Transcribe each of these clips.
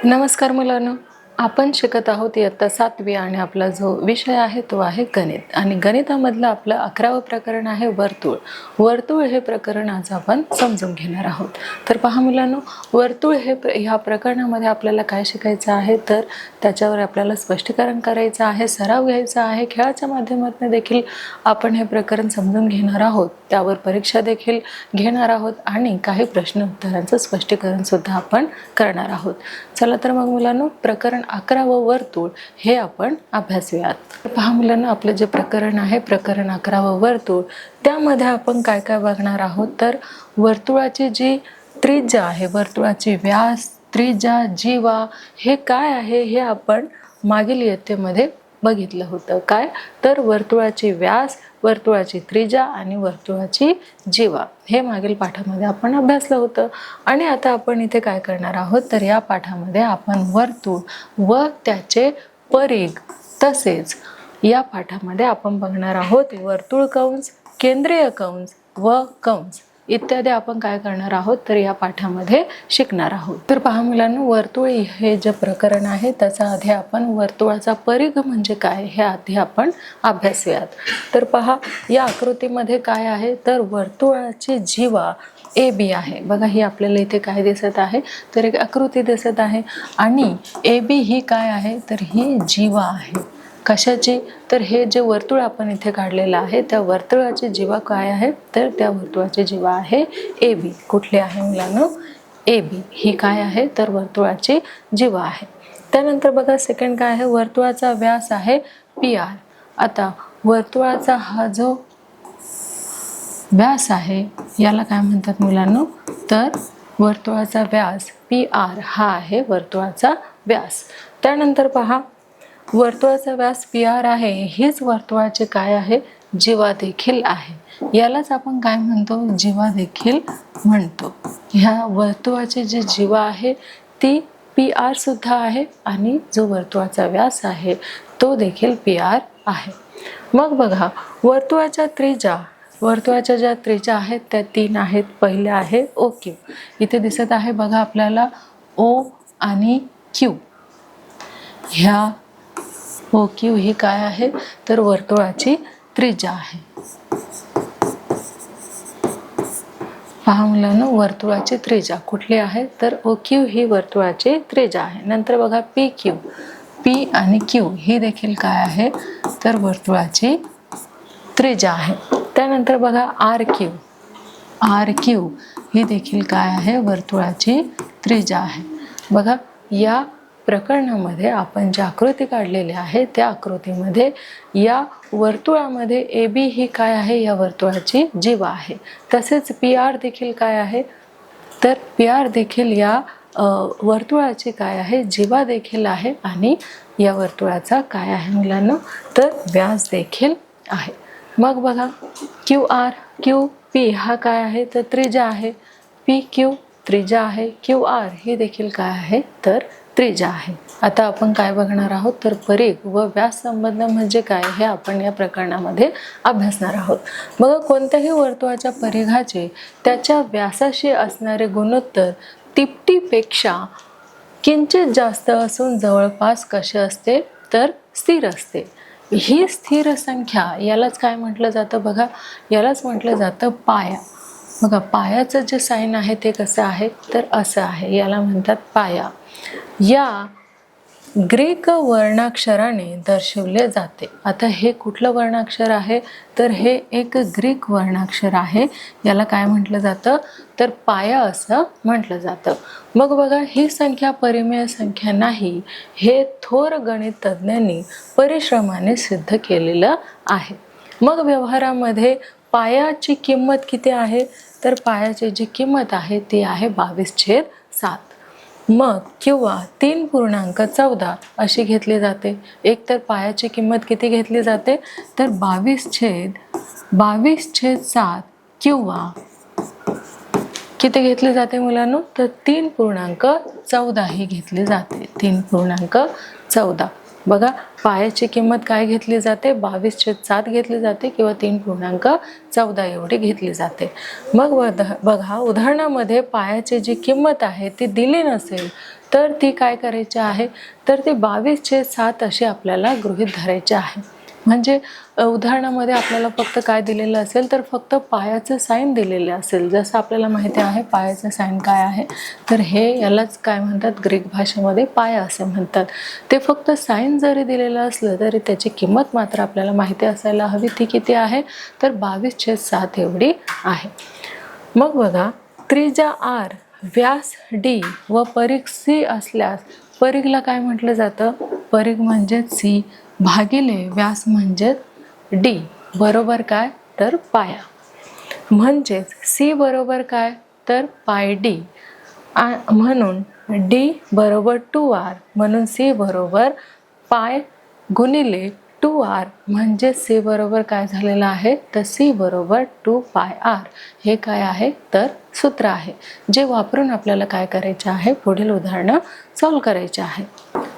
नमस्कार मुलांनो, आपण शिकत आहोत इयत्ता 7वी आणि आपला जो विषय आहे तो आहे गणित. आणि गणितामधलं आपलं 11वं प्रकरण आहे वर्तुळ. वर्तुळ हे प्रकरण आज आपण समजून घेणार आहोत. तर पहा मुलांनो, वर्तुळ हे ह्या प्रकरणामध्ये आपल्याला काय शिकायचं आहे तर त्याच्यावर आपल्याला स्पष्टीकरण करायचं आहे, सराव घ्यायचा आहे. खेळाच्या माध्यमातून देखील आपण हे प्रकरण समजून घेणार आहोत, त्यावर परीक्षा देखील घेणार आहोत आणि काही प्रश्न उत्तरांचं स्पष्टीकरण सुद्धा आपण करणार आहोत. चला तर मग मुलांनो, प्रकरण 11 वर्तुळ हे आपण अभ्यासूयात. पहा मुलांनो, आपलं जे प्रकरण आहे प्रकरण 11 वर्तुळ, त्यामध्ये आपण काय काय बघणार आहोत तर वर्तुळाची जी त्रिज्या आहे, वर्तुळाची व्यास, त्रिज्या, जीवा हे काय आहे हे आपण मागील इयत्तेमध्ये बघितलं होतं. काय तर वर्तुळाची व्यास, वर्तुळाची त्रिज्या आणि वर्तुळाची जीवा हे मागील पाठामध्ये आपण अभ्यासलं होतं. आणि आता आपण इथे काय करणार आहोत तर या पाठामध्ये आपण वर्तुळ व त्याचे परिघ, तसेच या पाठामध्ये आपण बघणार आहोत वर्तुळ कंस, केंद्रीय कंस व कंस इत्यादी आपण काय करणार आहोत तर या पाठामध्ये शिकणार आहोत. तर पहा मुलांनो, वर्तुळ हे जे प्रकरण आहे त्याचा आधी आपण वर्तुळाचा परिघ म्हणजे काय हे आधी आपण अभ्यासूयात. तर पहा, या आकृतीमध्ये काय आहे तर वर्तुळाची जीवा AB आहे. बघा, ही आपल्याला इथे काय दिसत आहे तर एक आकृती दिसत आहे आणि AB ही काय आहे तर ही जीवा आहे. कशाची तर हे जे वर्तुळ आपण इथे काढलेलं आहे त्या वर्तुळाची जीवा काय आहे तर त्या वर्तुळाची जीवा आहे AB. कुठली आहे मुलांनो? AB ही काय आहे तर वर्तुळाची जीवा आहे. त्यानंतर बघा, सेकंड काय आहे, वर्तुळाचा व्यास आहे PR. आता वर्तुळाचा हा जो व्यास आहे याला काय म्हणतात मुलांनो तर वर्तुळाचा व्यास PR हा आहे वर्तुळाचा व्यास. त्यानंतर पहा, वर्तुळाचा व्यास PR आहे, हीच वर्तुळाचे काय आहे जीवा देखील आहे. यालाच आपण काय म्हणतो जीवा देखील म्हणतो. ह्या वर्तुळाची जी जीवा आहे ती PR सुद्धा आहे आणि जो वर्तुळाचा व्यास आहे तो देखील PR आहे. मग बघा, वर्तुळाच्या त्रिज्या, वर्तुळाच्या ज्या त्रिज्या आहेत त्या 3 आहेत. पहिल्या आहे OQ. इथे दिसत आहे बघा आपल्याला O आणि Q. ह्या OQ ही काय आहे तर वर्तुळाची त्रिज्या आहे. पहा मुलांनो, वर्तुळाची त्रिज्या कुठली आहे तर OQ ही वर्तुळाची त्रिज्या आहे. नंतर बघा PQ, P आणि Q ही देखील काय आहे तर वर्तुळाची त्रिज्या आहे. त्यानंतर बघा RQ, RQ ही देखील काय आहे वर्तुळाची त्रिज्या आहे. बघा, या प्रकरणामध्ये आपण जी आकृती काढलेली आहे त्या आकृतीमध्ये या वर्तुळामध्ये AB ही काय आहे या वर्तुळाची जीवा आहे. तसेच PR देखील काय आहे तर PR देखील या वर्तुळाची काय आहे जीवा देखील आहे आणि या वर्तुळाचा काय आहे मुलांना तर व्यास देखील आहे. मग बघा, QR, QP हा काय आहे तर त्रिज्या आहे, PQ त्रिज्या आहे, QR ही देखील काय आहे तर त्रिज्या आहे. आता आपण काय बघणार आहोत तर परिघ व व्यास संबंध म्हणजे काय हे आपण या प्रकरणामध्ये अभ्यासणार आहोत. बघा, कोणत्याही वर्तुळाच्या परिघाचे त्याच्या व्यासाशी असणारे गुणोत्तर तिपटीपेक्षा किंचित जास्त असून जवळपास कसे असते तर स्थिर असते. ही स्थिर संख्या यालाच काय म्हटलं जातं बघा, यालाच म्हटलं जातं पाया. बघा, पायाचं जे साइन आहे ते कसं आहे तर असं आहे, याला म्हणतात पाया. या ग्रीक वर्णाक्षराने दर्शवले जाते. आता हे कुठलं वर्णाक्षर आहे तर हे एक ग्रीक वर्णाक्षर आहे, याला काय म्हटलं जातं तर पाया असं म्हटलं जातं. मग बघा, ही संख्या परिमेय संख्या नाही हे थोर गणित तज्ज्ञांनी परिश्रमाने सिद्ध केलेलं आहे. मग व्यवहारामध्ये पायाची किंमत किती आहे तर पायाची जी किंमत आहे ती आहे 22/7. मग किंवा 3.14 अशी घेतली जाते. एक तर पायाची किंमत किती घेतली जाते तर 22/7 किंवा किती घेतली जाते मुलांनो तर 3.14 ही घेतली जाते. 3.14. बघा, पायाची किंमत काय घेतली जाते 22/7 घेतली जाते किंवा 3.14 एवढी घेतली जाते. मग बघा, उदाहरणामध्ये पायाची जी किंमत आहे ती दिली नसेल तर ती काय करायची आहे, तर ती 22/7 अशी आपल्याला गृहीत धरायची आहे. म्हणजे उदाहरणामध्ये आपल्याला फक्त काय दिलेलं असेल, तर फक्त पायाचं साईन दिलेलं असेल. जसं आपल्याला माहिती आहे पायाचं साईन काय आहे, तर हे यालाच काय म्हणतात, ग्रीक भाषेमध्ये पाया असे म्हणतात. ते फक्त साईन जरी दिलेलं असलं तरी त्याची किंमत मात्र आपल्याला माहिती असायला हवी. ती किती आहे, तर 22/7 एवढी आहे. मग बघा, त्रिज्या R, व्यास D व परिघ C असल्यास परिघला काय म्हटलं जातं, परिघ म्हणजे C भागिले व्यास म्हणजे D बरोबर काय, तर पाया. म्हणजेच C बरोबर काय, तर पाय D. म्हणून D बरोबर 2R, म्हणून C बरोबर पाय गुणिले 2R, म्हणजे C बरोबर काय झालेलं आहे, तर C बरोबर 2πr. हे काय आहे, तर सूत्र आहे, जे वापरून आपल्याला काय करायचे आहे, पुढील उदाहरणं सॉल्व्ह करायचे आहे.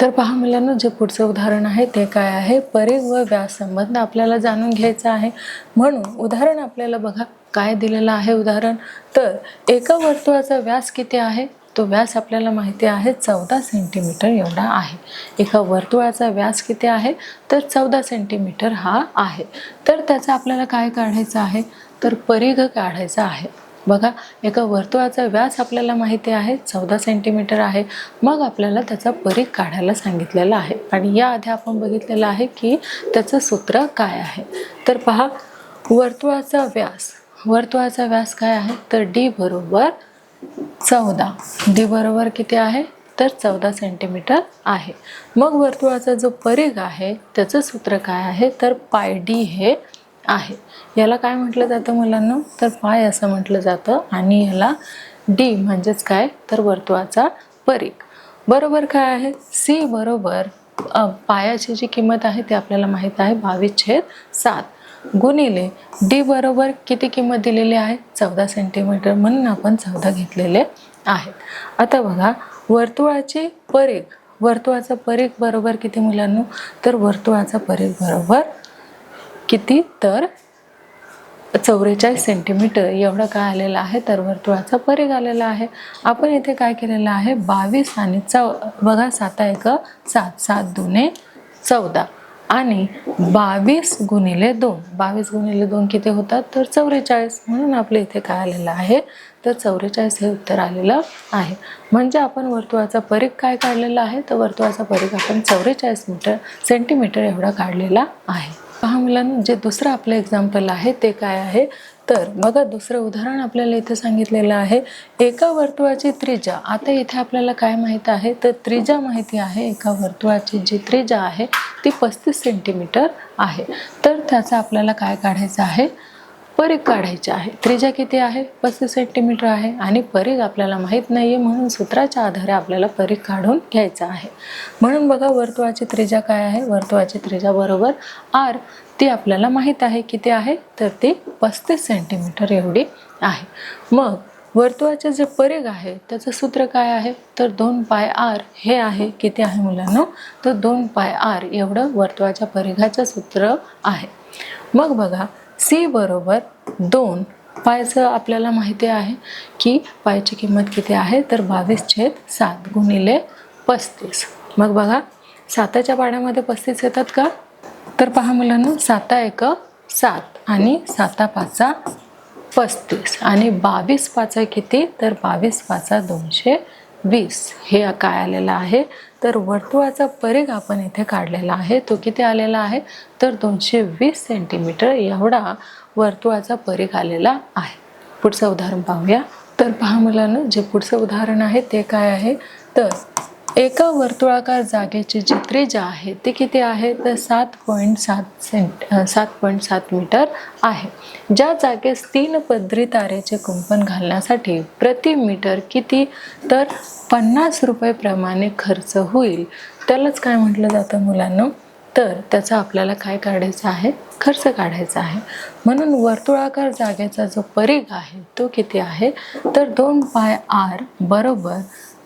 तर पहा मुलांनो, जे पुढचं उदाहरण आहे ते काय आहे, परिघ व व्यास संबंध आपल्याला जाणून घ्यायचा आहे. म्हणून उदाहरण आपल्याला बघा काय दिलेलं आहे उदाहरण, तर एका वर्तुळाचा व्यास किती आहे, तो व्यास आपल्याला माहिती आहे 14 सेंटीमीटर एवढा आहे. एका वर्तुळाचा व्यास किती आहे, तर 14 सेंटीमीटर हा आहे. तर त्याचा आपल्याला काय काढायचं आहे, तर परिघ काढायचा आहे. बघा, एका वर्तुळाचा व्यास आपल्याला माहिती आहे 14 सेंटीमीटर आहे. मग आपल्याला त्याचा परिघ काढायला सांगितलेला आहे. आणि याआधी आपण बघितलेलं आहे की त्याचं सूत्र काय आहे. तर पहा, वर्तुळाचा व्यास काय आहे, तर D बरोबर 14. D बरोबर किती आहे, तर 14 सेंटीमीटर आहे. मग वर्तुळाचा जो परिघ आहे त्याचं सूत्र काय आहे, तर पाय D हे आहे. याला काय म्हटलं जातं मुलांना, तर पाय असं म्हटलं जातं. आणि याला D म्हणजेच काय, तर वर्तुळाचा परिघ बरोबर काय आहे, C बरोबर पायाची जी किंमत आहे ती आपल्याला माहित आहे 22/7 गुणिले D बरोबर किती किंमत दिलेली आहे, 14 सेंटीमीटर, म्हणून आपण 14 घेतलेले आहे. आता बघा, वर्तुळाचं परिघ बरोबर किती मुलांनो, तर वर्तुळाचा परिघ बरोबर किती, तर 44 सेंटीमीटर एवढं काय आलेलं आहे, तर वर्तुळाचा परिघ आलेला आहे. आपण इथे काय केलेलं आहे, 22 आणि बघा 7 1 7, 7 2 14 आणि 22 गुणिले 2 किती होतात, तर 44. म्हणून आपल्या इथे काय आलेलं आहे, तर 44 हे उत्तर आलेलं आहे. म्हणजे आपण वर्तुळाचा परिघ काय काढलेला आहे, तर वर्तुळाचा परिघ आपण 44 सेंटीमीटर एवढा काढलेला आहे. पहा मुलांना, जे दुसरं आपलं एक्झाम्पल आहे ते काय आहे, तर बघा दुसरं उदाहरण आपल्याला इथे सांगितलेलं आहे, एका वर्तुळाची त्रिज्या. आता इथे आपल्याला काय माहित आहे, तर त्रिज्या माहिती आहे. एका वर्तुळाची जी त्रिज्या आहे ती 35 सेंटीमीटर आहे. तर त्याचा आपल्याला काय काढायचं आहे, परिघ काढायचे आहे. त्रिज्या किती आहे, 35 सेंटीमीटर आहे आणि परिघ आपल्याला माहीत नाहीये, म्हणून सूत्राच्या आधारे आपल्याला परिघ काढून घ्यायचा आहे. म्हणून बघा, वर्तुळाची त्रिज्या काय आहे, वर्तुळाची त्रिज्या बरोबर R, ती आपल्याला माहीत आहे किती आहे, तर ती 35 सेंटीमीटर एवढी आहे. मग वर्तुळाचे जे परिघ आहे त्याचं सूत्र काय आहे, तर 2πr हे आहे. किती आहे मुलांनो, तर 2πr एवढं वर्तुळाच्या परिघाचं सूत्र आहे. मग बघा, C बरोबर 2, पायचं आपल्याला माहिती आहे की पायची किंमत किती आहे, तर 22/7 गुणिले 35. मग बघा, 7च्या पाड्यामध्ये 35 येतात का, तर पहा मुलांना, 7 1 7 आणि 7 5 35 आणि 22 5 किती, तर 22 5 220 हे काय आलेलं आहे, तर वर्तुळाचा परिघ आपण इथे काढलेला आहे. तो किती आलेला आहे, तर 220 सेंटीमीटर एवढा वर्तुळाचा परिघ आलेला आहे. पुढचं उदाहरण पाहूया. तर पहा मुलांना, जे पुढचं उदाहरण आहे ते काय आहे, तर एका वर्तुळाकार जागेची जी त्रिज्या आहे ती किती आहे, तर 7.7 मीटर आहे. ज्या जागेस 3 पदरी तारेचे कुंपण घालण्यासाठी प्रति मीटर किती, तर 50 रुपये प्रमाणे खर्च होईल, त्यालाच काय म्हटलं जातं मुलांनो, तर त्याचा आपल्याला काय काढायचं आहे, खर्च काढायचा आहे. म्हणून वर्तुळाकार जागेचा जो परिघ आहे तो किती आहे, तर 2πr बरोबर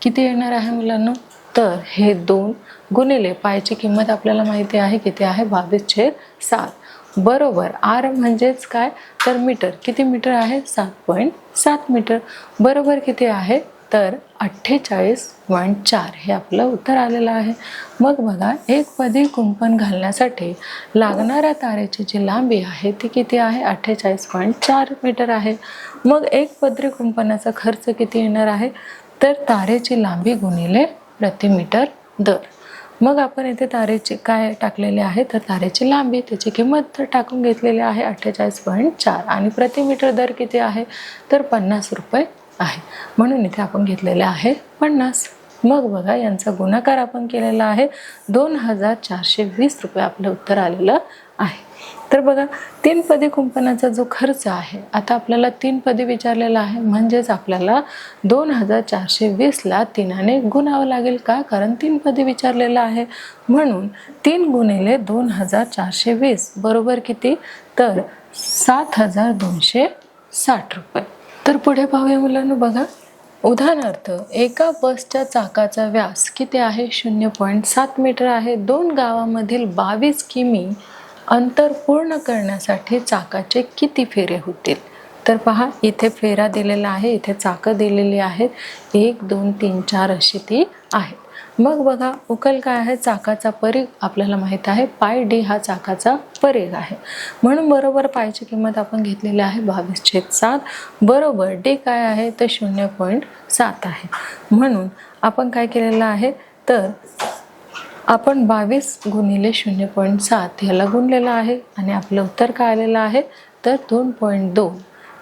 किती येणार आहे मुलांनो, तर हे 2 गुणिले पायची किंमत आपल्याला माहिती आहे किती आहे, 22/7 बरोबर R म्हणजेच काय, तर मीटर. किती मीटर आहे, 7.7 मीटर बरोबर किती आहे, तर 48.4 हे आपलं उत्तर आलेलं आहे. मग बघा, एक पदी कुंपण घालण्यासाठी लागणाऱ्या तारेची जी लांबी आहे ती किती आहे? 48.4 मीटर आहे. मग एक पदरी कुंपणाचा खर्च किती येणार आहे? तर तारेची लांबी गुणिले प्रति मीटर दर. मग आपण इथे तारेचे काय टाकलेले आहे? तर तारेची लांबी, त्याची किंमत तर टाकून घेतलेली आहे 48.4 आणि प्रति मीटर दर किती आहे? तर 50 रुपये आहे. म्हणून इथे आपण घेतलेले आहे 50. मग बघा, यांचा गुणाकार आपण केलेला आहे 2420 रुपये आपलं उत्तर आलेलं आहे. तर बघा, 3 पदी कुंपणाचा जो खर्च आहे, आता आपल्याला 3 पदी विचारलेला आहे, म्हणजेच आपल्याला 2420 ला 3 ने गुणावं लागेल. का? कारण 3 पदी विचारलेलं आहे. म्हणून 3 गुणिले 2420 बरोबर किती? तर 7260 रुपये. तर पुढे पाहूया मुलांनो. बघा, उदाहरणार्थ एका बसच्या चाकाचा व्यास किती आहे? 0.7 मीटर आहे. 2 गावामधील 22 किमी अंतर पूर्ण करण्यासाठी चाकाचे किती फेरे होतील? तर पहा, इथे फेरा दिलेला आहे, इथे चाकं दिलेली आहेत, 1 2 3 4 अशी ती आहेत. मग बघा, उकल काय आहे? चाकाचा परिघ आपल्याला माहित आहे, पाय डी हा चाकाचा परिघ आहे. म्हणून बरोबर पायची किंमत आपण घेतलेली आहे 22/7 बरोबर डी काय आहे? तर 0.7 आहे. म्हणून आपण काय केलेलं आहे? तर आपण 22 गुणिले 0.7 ह्याला गुणलेलं आहे आणि आपलं उत्तर काय आलेलं आहे? तर 2.2.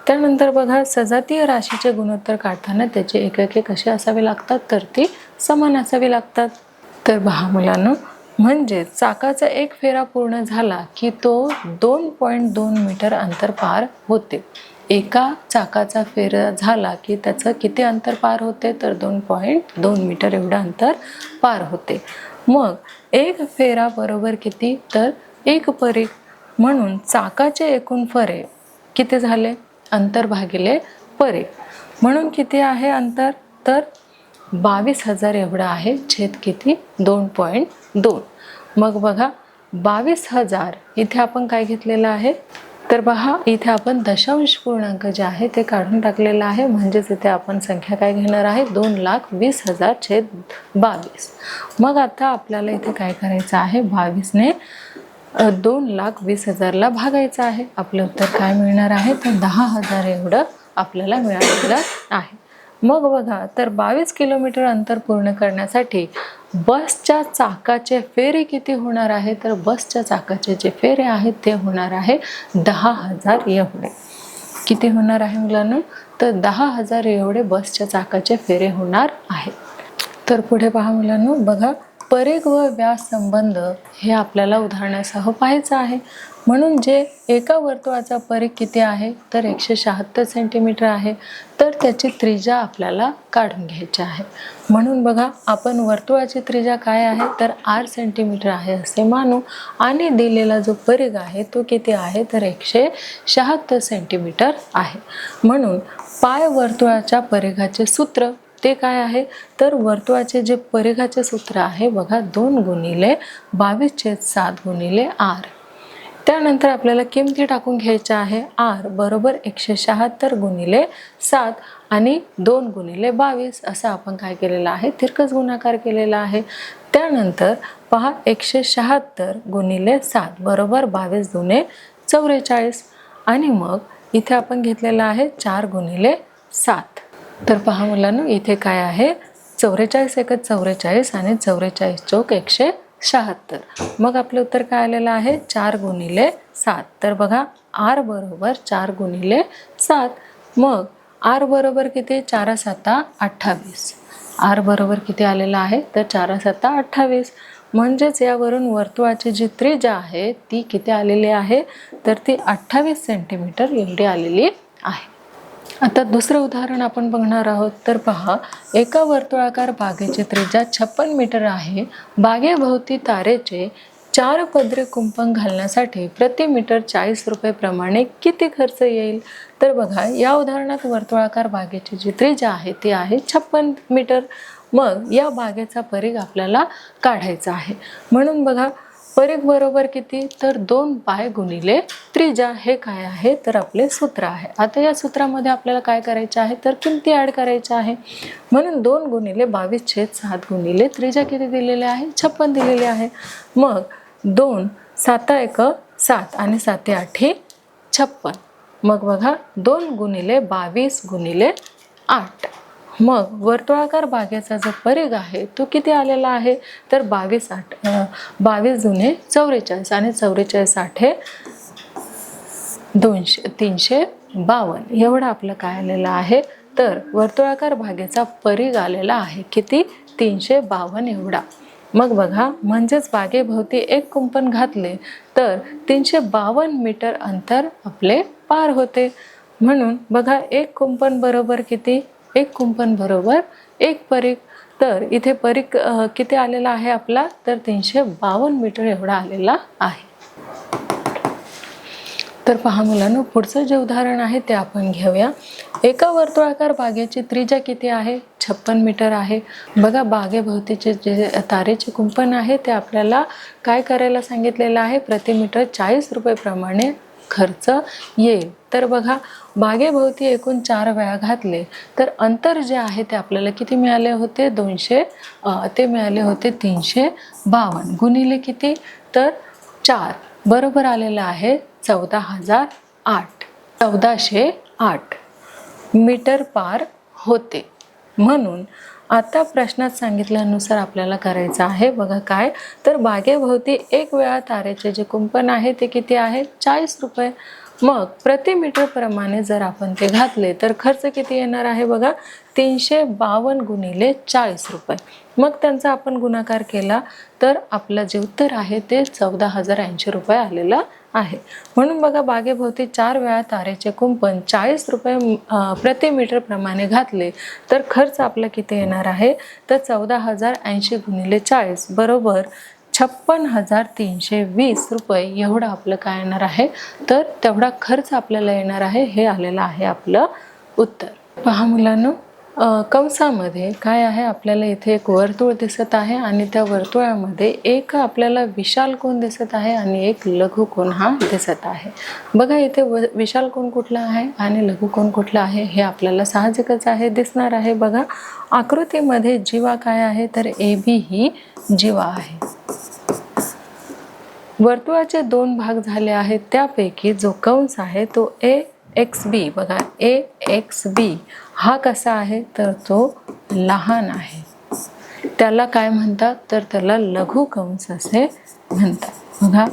त्यानंतर बघा, सजातीय राशीचे गुणोत्तर काढताना त्याचे एकके कसे असावे लागतात? तर ती समान असावी लागतात. तर पहा मुलांनो, म्हणजे चाकाचा एक फेरा पूर्ण झाला की तो 2.2 मीटर अंतर पार होते. एका चाकाचा फेरा झाला की त्याचं किती अंतर पार होते? तर 2.2 मीटर एवढं अंतर पार होते. मग एक फेरा बरोबर किती? तर एक परिघ. म्हणून चाकाचे एकूण फरे किती झाले? अंतर भागिले परिघ. म्हणून किती आहे अंतर? तर 22,000 एवढं आहे, छेद किती? 2.2. मग बघा, 22,000 इथे आपण काय घेतलेलं आहे? तर पहा, इथे आपण दशांश पूर्णांक जे आहे ते काढून टाकलेलं आहे. म्हणजेच इथे आपण संख्या काय घेणार आहे? 2,20,000 छेद 22. मग आता आपल्याला इथे काय करायचं आहे? 22 ने 2,20,000 ला भागायचं आहे. आपलं उत्तर काय मिळणार आहे? तर 10,000 एवढं आपल्याला मिळालेलं आहे. मग बघा, तर 22 किलोमीटर अंतर पूर्ण करण्यासाठी बसच्या चाकाचे फेरे किती होणार आहे? तर बसच्या चाकाचे जे फेरे आहेत ते होणार आहे 10,000 एवढे. किती होणार आहे मुलांनो? तर 10,000 एवढे बसच्या चाकाचे फेरे होणार आहेत. तर पुढे पहा मुलांनो. बघा, परिघ व व्यास संबंध हे आपल्याला उदाहरणासह पाहायचं आहे. म्हणून जे एका वर्तुळाचा परिघ किती आहे? तर 176 सेंटीमीटर आहे. तर त्याची त्रिज्या आपल्याला काढून घ्यायची आहे. म्हणून बघा, आपण वर्तुळाची त्रिज्या काय आहे? तर 8 सेंटीमीटर आहे असे मानू आणि दिलेला जो परिघ आहे तो किती आहे? तर 176 सेंटीमीटर आहे. म्हणून पाय वर्तुळाच्या परिघाचे सूत्र ते काय आहे? तर वर्तुळाचे जे परिघाचे सूत्र आहे बघा, 2 गुणिले 22/7 गुणिले r. त्यानंतर आपल्याला किमती टाकून घ्यायच्या आहे. r बरोबर 176 गुणिले 7 आणि 2 गुणिले 22 असं आपण काय केलेलं आहे? तिरकस गुणाकार केलेला आहे. त्यानंतर पहा, 176 गुणिले 7 बरोबर 22 दुने 44 आणि मग इथे आपण घेतलेलं आहे 4 गुणिले 7. तर पहा मुलांनो, इथे काय आहे? 44 एकच 44 आणि 44 चौक 176. मग आपलं उत्तर काय आलेलं आहे? 4 गुणिले 7. तर बघा, r बरोबर 4 गुणिले 7. मग r बरोबर किती? 4 7 28. r बरोबर किती आलेलं आहे? तर 4 7 28. म्हणजेच यावरून वर्तुळाची जी त्रिज्या आहे ती किती आलेली आहे? तर ती 28 सेंटीमीटर एवढी आलेली आहे. आता दुसरं उदाहरण आपण बघणार आहोत. तर पहा, एका वर्तुळाकार बागेची त्रिज्या 56 मीटर आहे. बागेभोवती तारेचे 4 पदरी कुंपण घालण्यासाठी प्रति मीटर 40 रुपये प्रमाणे किती खर्च येईल? तर बघा, या उदाहरणात वर्तुळाकार बागेची जी त्रिज्या आहे ती आहे 56 मीटर. मग या बागेचा परिघ आपल्याला काढायचा आहे. म्हणून बघा, परिघ बरोबर किती, तर 2 पाय गुणिले त्रिज्या, हे काय आहे तर आपले सूत्र आहे. आता या सूत्रामध्ये आपल्याला काय करायचे आहे तर किमती ॲड करायच्या आहे. म्हणून 2 गुणिले 22/7 गुणिले त्रिज्या किती दिलेले आहे 56 दिलेले आहे. मग 2 7 1 7 आणि 7 8 56. मग बघा 2 गुणिले 22 गुणिले 8. मग वर्तुळाकार भाग्याचा जो परिघ आहे तो किती आलेला आहे तर 22 दुने 44 आणि 44 8 352 एवढं आपलं काय आलेलं आहे तर वर्तुळाकार भाग्याचा परिघ आलेला आहे किती 352 एवढा. मग बघा म्हणजेच बागेभोवती एक कुंपण घातले तर 352 मीटर अंतर आपले पार होते. म्हणून बघा एक कुंपण बरोबर किती, एक कुंपण बरोबर एक परिघ. तर इथे परिघ किती आलेला आहे आपला तर 352 मीटर एवढा आलेला आहे. तर पहा मुलांनो, पुढचं जे उदाहरण आहे ते आपण घेऊया. एका वर्तुळाकार बागेची त्रिज्या किती आहे 56 मीटर आहे. बघा बागेभोवतीचे जे तारेचे कुंपण आहे ते आपल्याला काय करायला सांगितलेलं आहे, प्रति मीटर 40 रुपये प्रमाणे खर्च येईल. तर बघा बागेभोवती एकूण 4 वेळा घातले तर अंतर जे आहे ते आपल्याला किती मिळाले होते 200, ते मिळाले होते 352 गुणिले किती तर 4 बरोबर आलेलं आहे 1408 मीटर पार होते. म्हणून आता प्रश्नात सांगितल्यानुसार आपल्याला करायचं आहे बघा काय तर बागेभोवती एक वेळा तारेचे जे कुंपण आहे ते किती आहे 40 रुपये. मग प्रति मीटर प्रमाणे जर आपण ते घातले तर खर्च किती येणार आहे बघा 352 गुणिले 40 रुपये. मग त्यांचा आपण गुणाकार केला तर आपलं जे उत्तर आहे ते 14,080 रुपये आलेलं आहे. म्हणून बघा बागेभोवती 4 वेळा तारेचे कुंपण 40 रुपये प्रति मीटर प्रमाणे घातले तर खर्च आपला किती येणार आहे तर 14,080 गुणिले 40 बरोबर 56,320 रुपये एवढं आपलं काय येणार आहे तर तेवढा खर्च आपल्याला येणार आहे. हे आलेलं आहे आपलं उत्तर. पहा मुलांनो, कंसामध्ये काय आहे आपल्याला इथे एक वर्तुळ दिसत आहे आणि त्या वर्तुळामध्ये एक आपल्याला विशाल कोन दिसत आहे आणि एक लघु कोन हा दिसत आहे. बघा इथे विशाल कोन कुठला आहे आणि लघु कोन कुठला आहे हे आपल्याला साहजिकच आहे दिसणार आहे. बघा आकृतीमध्ये जीवा काय आहे तर AB ही जीवा आहे. वर्तुळाचे 2 भाग झाले आहेत त्यापैकी जो कंस आहे तो AXB बघा AXB हा कसा आहे तर तो लहान आहे. त्याला काय म्हणतात तर त्याला लघु कंस असे म्हणतात. बघा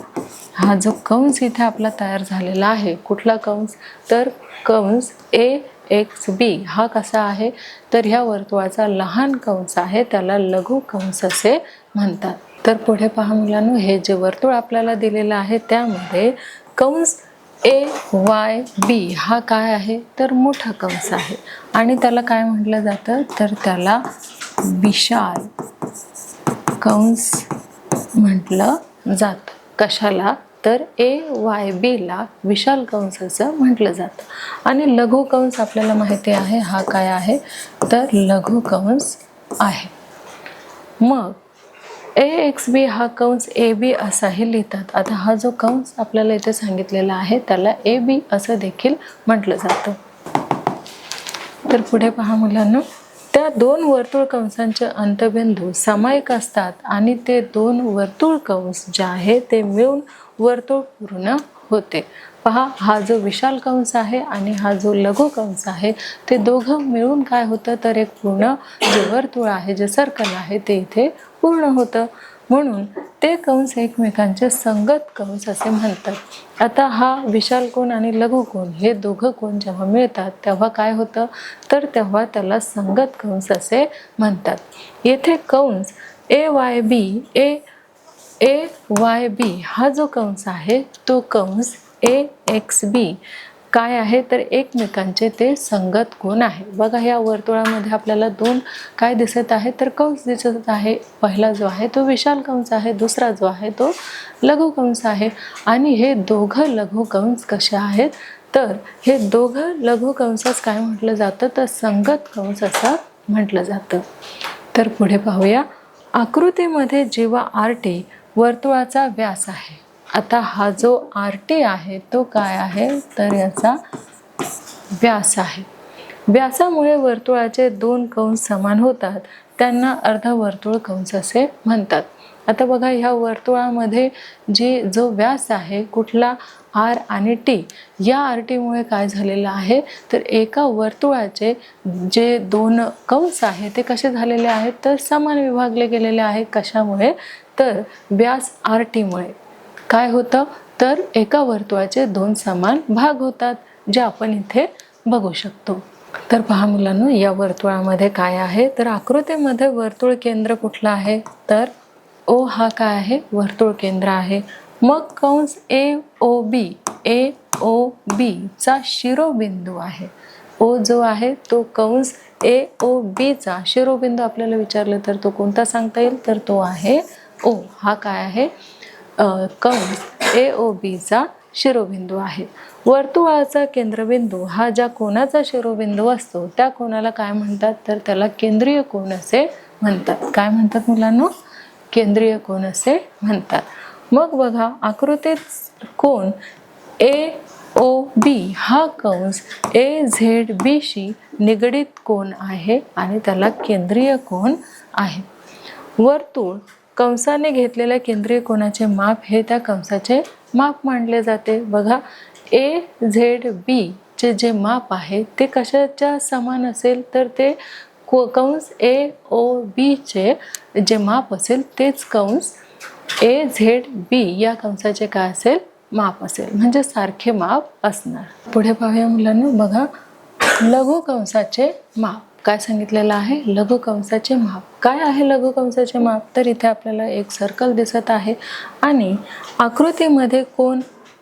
हा जो कंस इथे आपला तयार झालेला आहे कुठला कंस तर कंस AXB हा कसा आहे तर ह्या वर्तुळाचा लहान कंस आहे त्याला लघु कंस असे म्हणतात. तर पुढे पहा मुलांनो, हे जे वर्तुळ आपल्याला दिलेलं आहे त्यामध्ये कंस AYB हा काय आहे तर मोठा कंस आहे आणि त्याला काय म्हटलं जातं तर त्याला विशाल कंस म्हटलं जातं. कशाला तर AYB ला विशाल कंस असं म्हटलं जातं. आणि लघु कंस आपल्याला माहिती आहे हा काय आहे तर लघु कंस आहे. मग AXB हा कंस AB असाही लिहितात. आता हा जो कंस आपल्याला इथे सांगितलेला आहे त्याला AB असं देखील म्हटलं जातं. तर पुढे पहा मुलांनो, त्या 2 वर्तुळ कंसांचे अंतबिंदू सामायिक असतात आणि ते 2 वर्तुळ कंस जे आहे ते मिळून वर्तुळ पूर्ण होते. पहा हा जो विशाल कंस आहे आणि हा जो लघु कंस आहे ते दोघं मिळून काय होतं तर एक पूर्ण जे वर्तुळ आहे जे सर्कल आहे ते इथे पूर्ण होतं. म्हणून ते कंस एकमेकांचे संगत कंस असे म्हणतात. आता हा विशाल कोन आणि लघु कोन हे दोघं कोन जेव्हा मिळतात तेव्हा काय होतं तर तेव्हा त्याला संगत कंस असे म्हणतात. येथे कंस AYB हा जो कंस आहे तो कंस AXB काय आहे तर एकमेकांचे ते संगत कोन आहे. बघा या वर्तुळामध्ये आपल्याला 2 काय दिसत आहे तर कंस दिसत आहे. पहिला जो आहे तो विशाल कंस आहे, दुसरा जो आहे तो लघु कंस आहे. आणि हे दोघं लघु कंस कसे आहेत तर हे दोघं लघु कंसास काय म्हटलं जातं तर संगत कंस असं म्हटलं जातं. तर पुढे पाहूया. आकृतीमध्ये जेव्हा RT वर्तुळाचा व्यास आहे. आता हा जो RT आहे तो काय आहे, तर याचा व्यास आहे. व्यासामुळे वर्तुळाचे दोन कंस समान होतात, त्यांना अर्धवर्तुळ कंस असे म्हणतात. आता बघा, ह्या वर्तुळामध्ये जो व्यास आहे कुठला, R आणि T, या RT मुळे काय झालेलं आहे, तर एका वर्तुळाचे जे दोन कंस आहेत ते कसे झालेले आहेत, तर समान विभागले गेलेले आहेत. कशामुळे, तर व्यास RT मुळे काय होतं, तर एका वर्तुळाचे दोन समान भाग होतात, जे आपण इथे बघू शकतो. तर पहा मुलांनो, या वर्तुळामध्ये काय आहे, तर आकृतीमध्ये वर्तुळ केंद्र कुठलं आहे, तर O हा काय आहे, वर्तुळ केंद्र आहे. मग कंस AOB चा शिरोबिंदू आहे. O जो आहे तो कंस AOB चा शिरोबिंदू आपल्याला विचारलं तर तो कोणता सांगता येईल, तर तो आहे O. हा काय आहे, कंस AOB चा शिरोबिंदू आहे. वर्तुळाचा केंद्रबिंदू हा ज्या कोनाचा शिरोबिंदू असतो त्या कोनाला काय म्हणतात, तर त्याला केंद्रीय कोन असे म्हणतात. काय म्हणतात मुलांनो, केंद्रीय कोन असे म्हणतात. मग बघा, आकृतीत कोन AOB हा कंस AZB शी निगडित कोन आहे आणि त्याला केंद्रीय कोन आहे. वर्तुळ कंसाने घेतलेल्या केंद्रीय कोनाचे माप हे त्या कंसाचे माप मानले जाते. बघा, AZB चे जे माप आहे ते कशाच्या समान असेल, तर ते कंस AOB चे जे माप असेल तेच कंस AZB या कंसाचे काय असेल, माप असेल, म्हणजे सारखे माप असणार. पुढे पाहूया मुलांना. बघा, लघु कंसाचे माप काय सांगितलेलं आहे, लघु कंसाचे माप. काय आहे लघु कंसाचे माप, तर इथे आपल्याला एक सर्कल दिसत आहे आणि आकृतीमध्ये कोन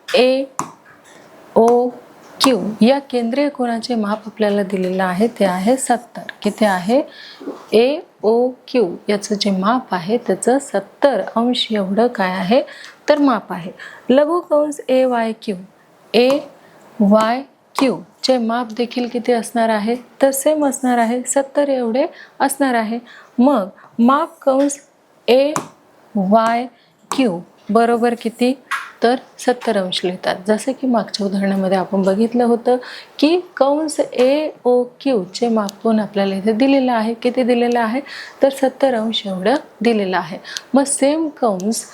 AOQ या केंद्रीय कोनाचे माप आपल्याला दिलेलं आहे, ते आहे 70. किती आहे, AOQ याचं जे माप आहे त्याचं 70 अंश एवढं काय आहे, तर माप आहे. लघु कंस AYQ चे माप देखील किती असणार आहे, तर सेम असणार आहे, 70 एवढे असणार आहे. मग माप कंस AYQ बरोबर किती, तर 70 अंश लिहितात. जसे की मागच्या उदाहरणामध्ये आपण बघितलं होतं की कंस AOQ चे माप कोण आपल्याला इथे दिलेलं आहे, किती दिलेलं आहे, तर 70 अंश एवढं दिलेलं आहे. मग सेम कंस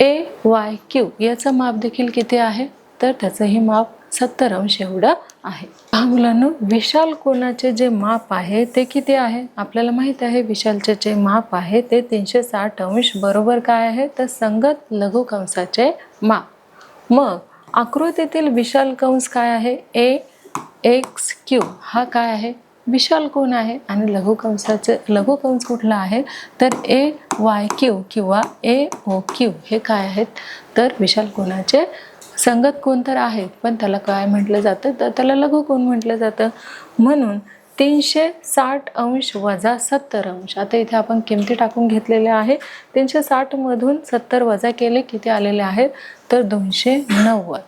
AYQ याचं माप देखील किती आहे, तर त्याचंही माप 70 अंश एवढं आहे. पहा मुलांनो, विशाल कोनाचे जे माप आहे ते किती आहे, आपल्याला माहित आहे विशालचे जे माप आहे ते 360 अंश बरोबर काय आहे, तर संगत लघु कंसाचे माप. मग आकृतीतील विशाल कंस काय आहे, AXQ हा काय आहे, विशाल कोन आहे. आणि लघु कंस कुठला आहे, तर AYQ किंवा AOQ हे काय आहेत, तर विशाल कोनाचे संगत कोन तर आहेत, पण त्याला काय म्हटलं जातं, तर त्याला लघु कोन म्हटलं जातं. म्हणून 360 अंश वजा 70 अंश. आता इथे आपण किमती टाकून घेतलेल्या आहे. 360 मधून 70 वजा केले किती आलेले आहेत, तर 290.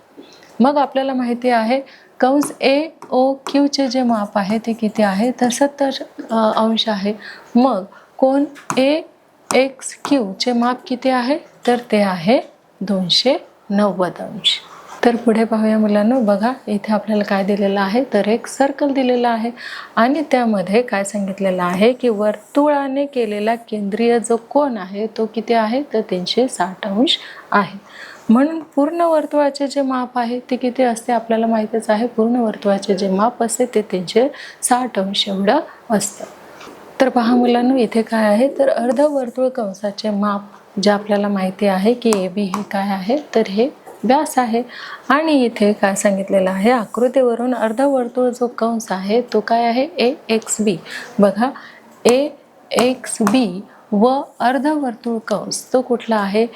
मग आपल्याला माहिती आहे कंस AOQ चे जे माप आहे ते किती आहे, तर 70 अंश आहे. मग कोन AXQ चे माप किती आहे, तर ते आहे 290 अंश. तर पुढे पाहूया मुलांनो. बघा, इथे आपल्याला काय दिलेलं आहे, तर एक सर्कल दिलेला आहे आणि त्यामध्ये काय सांगितलेलं आहे की वर्तुळाने केलेला केंद्रीय जो कोन आहे तो किती आहे, तर 360 अंश आहे. म्हणून पूर्ण वर्तुळाचे जे माप आहे ते किती असते, आपल्याला माहितच आहे. पूर्ण वर्तुळाचे जे माप असते ते 360 अंश एवढं असतं. तर पहा मुलांनो, इथे काय आहे, तर अर्धवर्तुळ कंसाचे माप जे आपल्याला माहिती आहे की AB हे काय आहे, तर हे व्यास आहे. आणि इथे काय सांगितलेलं आहे, आकृतीवरून अर्धवर्तुळ जो कंस आहे तो काय आहे, AXB. बघा, AXB व अर्धवर्तुळ कंस तो कुठला आहे,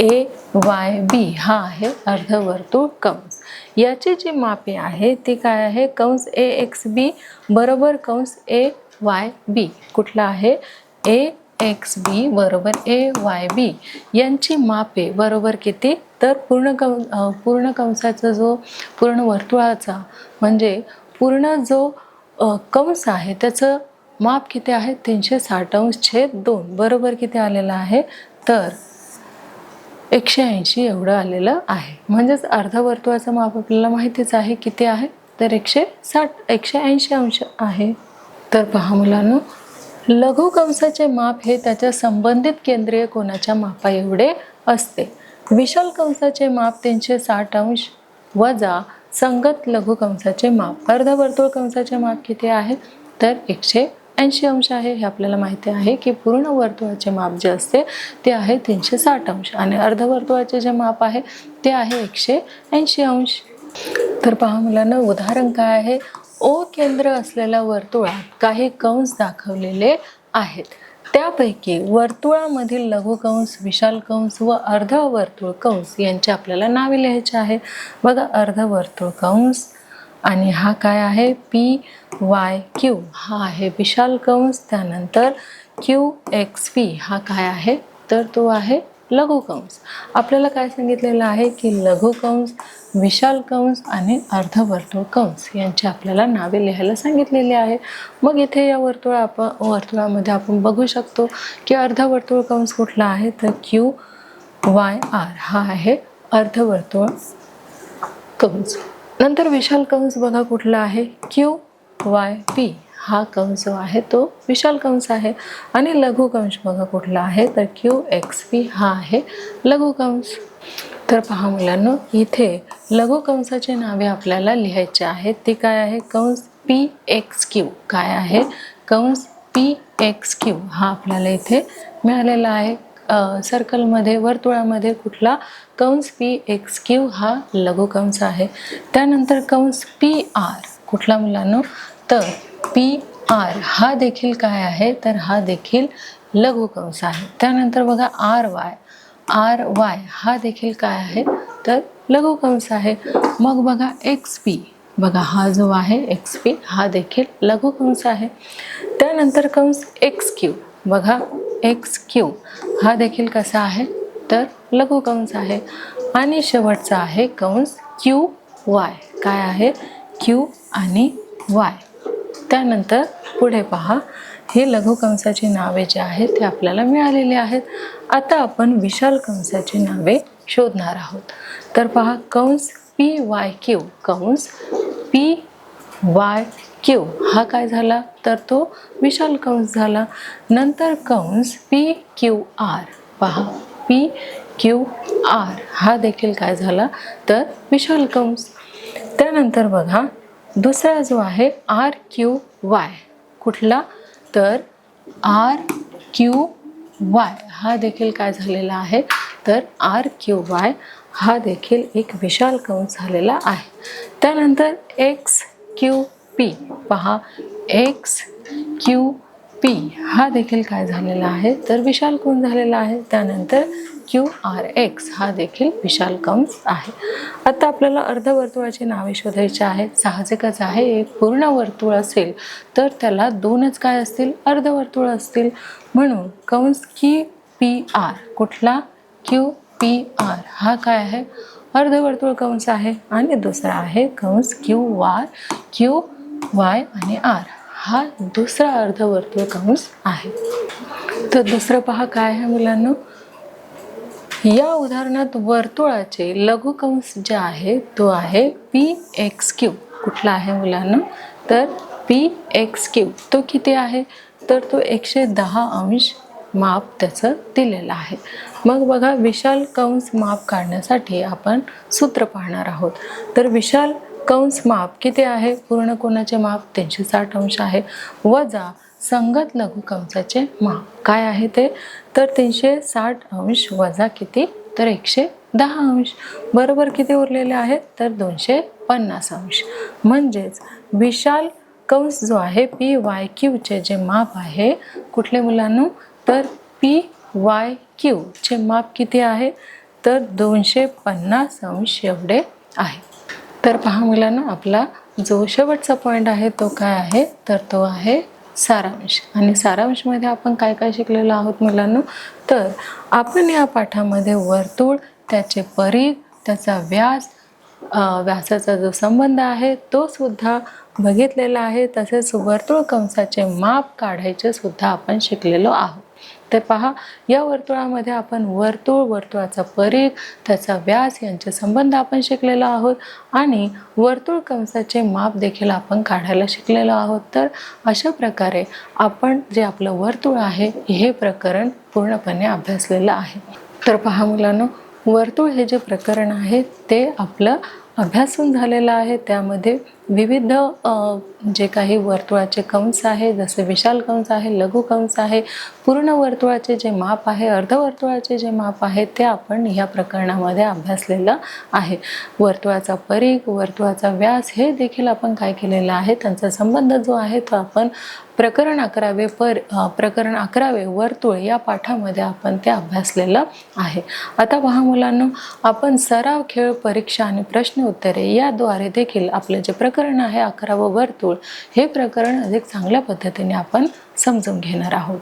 AYB हा आहे अर्धवर्तुळ कंस. याची जी मापे आहे ती काय आहे, कंस AXB बरोबर कंस AYB. कुठला आहे, AXB बरोबर AYB यांची मापे बरोबर किती, तर पूर्ण कंसाचा जो पूर्ण वर्तुळाचा म्हणजे पूर्ण जो कंस आहे त्याचं माप किती आहे, 360 अंश छेद 2 बरोबर किती आलेलं आहे, तर 180 एवढं आलेलं आहे. म्हणजेच अर्धवर्तुळाचं माप आपल्याला माहितीच आहे किती आहे, तर 180 अंश आहे. तर पहा मुलांनो, लघु कंसाचे माप हे त्याच्या संबंधित केंद्रीय कोनाच्या मापा एवढे असते. विशाल कंसाचे माप 360 अंश वजा संगत लघु कंसाचे माप. अर्धवर्तुळ कंसाचे माप किती आहे, तर 180 अंश आहे. हे आपल्याला माहिती आहे की पूर्ण वर्तुळाचे माप जे असते ते आहे 360 अंश आणि अर्धवर्तुळाचे जे माप आहे ते आहे 180 अंश. तर पहा मुलांना, उदाहरण काय आहे, ओ केंद्र असलेल्या वर्तुळात काही कंस दाखवलेले आहेत. त्यापैकी वर्तुळामधील लघु कंस, विशाल कंस व अर्धवर्तुळ कंस यांची आपल्याला नावे लिहायची आहे. बघा, अर्धवर्तुळ कंस आणि हा काय आहे PYQ, हा आहे विशाल कंस. त्यानंतर QXP हा काय आहे, तर तो आहे लघु कंस. आपल्याला काय सांगितलेलं आहे की लघु कंस, विशाल कंस आणि अर्धवर्तुळ कंस यांची आपल्याला नावे लिहायला सांगितलेली आहे. मग इथे या वर्तुळामध्ये आपण बघू शकतो की अर्धवर्तुळ कंस कुठला आहे, तर QYR हा आहे अर्धवर्तुळ कंस. नंतर विशाल कंस बघा कुठला आहे, QYP हा कंस जो आहे तो विशाल कंस आहे. आणि लघु कंस बघा कुठला आहे, तर QXP हा आहे लघु कंस. तर पहा मुलांनो, इथे लघु कंसाची नावे आपल्याला लिहायची आहेत. ती काय आहे, कंस PXQ. काय आहे, कंस PXQ हा आपल्याला इथे मिळालेला आहे. सर्कलमध्ये, वर्तुळामध्ये कुठला, कंस PXQ हा लघु कंस आहे. त्यानंतर कंस PR कुठला मुलांनो, तर PR हा देखील काय आहे, तर हा देखील लघु कंस आहे. त्यानंतर बघा RY हा देखील काय आहे, तर लघु कंस आहे. मग बघा XP, बघा हा जो आहे XP हा देखील लघु कंस आहे. त्यानंतर कंस XQ, बघा XQ हा देखील कसा आहे, तर लघु कंस आहे. आणि शेवटचा आहे कंस QY. काय आहे, Q आणि Y. त्यानंतर पुढे पहा, हे लघु कंसाची नावे जे आहेत ते आपल्याला मिळालेली आहेत. आता आपण विशाल कंसाची नावे शोधणार आहोत. तर पहा, कंस PYQ, कंस PYQ हा काय झाला, तर तो विशाल कंस झाला. नंतर कंस PQR, पहा PQR हा देखील काय झाला, तर विशाल कंस. त्यानंतर बघा दुसरा जो आहे RQY कुठला, तर RQY हा देखील काय झालेला आहे, तर RQY हा देखील एक विशाल कंस झालेला आहे. त्यानंतर XQP, पहा XQP हा देखील काय झालेला आहे, तर विशाल कंस झालेला आहे. त्यानंतर QRX हा देखील विशाल कंस आहे. आता आपल्याला अर्धवर्तुळाची नावे शोधायची आहेत. साहजिकच आहे, एक पूर्ण वर्तुळ असेल तर त्याला दोनच काय असतील, अर्धवर्तुळ असतील. म्हणून कंस QPR कुठला, QPR हा काय आहे, अर्धवर्तुळ कंस आहे. आणि दुसरा आहे कंस QY आणि R हा दुसरा अर्धवर्तुळ कंस आहे. तर दुसरं पहा काय आहे मुलांनो, या उदाहरणात वर्तुळाचे लघु कंस जे आहे तो आहे PXQ. कुठला आहे मुलांनो, तर PXQ. तो किती आहे, तर तो 110 अंश माप त्याचं दिलेलं आहे. मग बघा, विशाल कंस माप काढण्यासाठी आपण सूत्र पाहणार आहोत. तर विशाल कंस माप किती आहे, पूर्ण कोनाचे माप 360 अंश आहे, वजा संगत लघु कंसाचे माप काय आहे ते, तर 360 अंश वजा किती, तर 110 अंश, बरोबर किती उरलेले आहेत, तर 250 अंश. म्हणजेच विशाल कंस जो आहे PYQ चे जे माप आहे कुठले मुलांनो, तर PYQ चे माप किती आहे, तर 250 अंश एवढे आहे. तर पहा मुलांनो, आपला जो शेवटचा पॉईंट आहे तो काय आहे, तर तो आहे सारांश. आणि सारांशमध्ये आपण काय काय शिकलेलो आहोत मुलांनो, तर आपण या पाठामध्ये वर्तुळ, त्याचे परिघ, त्याचा व्यास, व्यासाचा जो संबंध आहे तो सुद्धा बघितलेला आहे. तसेच वर्तुळ कंसाचे माप काढायचे सुद्धा आपण शिकलेलो आहोत. तर पहा, या वर्तुळामध्ये आपण वर्तुळ, वर्तुळाचा परिघ, त्याचा व्यास यांचे संबंध आपण शिकलेलो आहोत आणि वर्तुळ कंसाचे माप देखील आपण काढायला शिकलेलो आहोत. तर अशा प्रकारे आपण जे आपलं वर्तुळ आहे हे प्रकरण पूर्णपणे अभ्यासलेलं आहे. तर पहा मुलांनो, वर्तुळ हे जे प्रकरण आहे ते आपलं अभ्यासून झालेलं आहे. त्यामध्ये विविध जे काही वर्तुळाचे कंस आहे, जसे विशाल कंस आहे, लघु कंस आहे, पूर्ण वर्तुळाचे जे माप आहे, अर्धवर्तुळाचे जे माप आहे ते आपण ह्या प्रकरणामध्ये अभ्यासलेलं आहे. वर्तुळाचा परिघ, वर्तुळाचा व्यास हे देखील आपण काय केलेलं आहे, त्यांचा संबंध जो आहे तो आपण प्रकरण 11 वर्तुळ या पाठामध्ये आपण ते अभ्यासलेलं आहे. आता पहा मुलांनो, आपण सराव, खेळ, परीक्षा आणि प्रश्न उत्तरे याद्वारे देखील आपले जे प्रकरण आहे 11वं वर्तुळ हे प्रकरण अधिक चांगल्या पद्धतीने आपण समजून घेणार आहोत.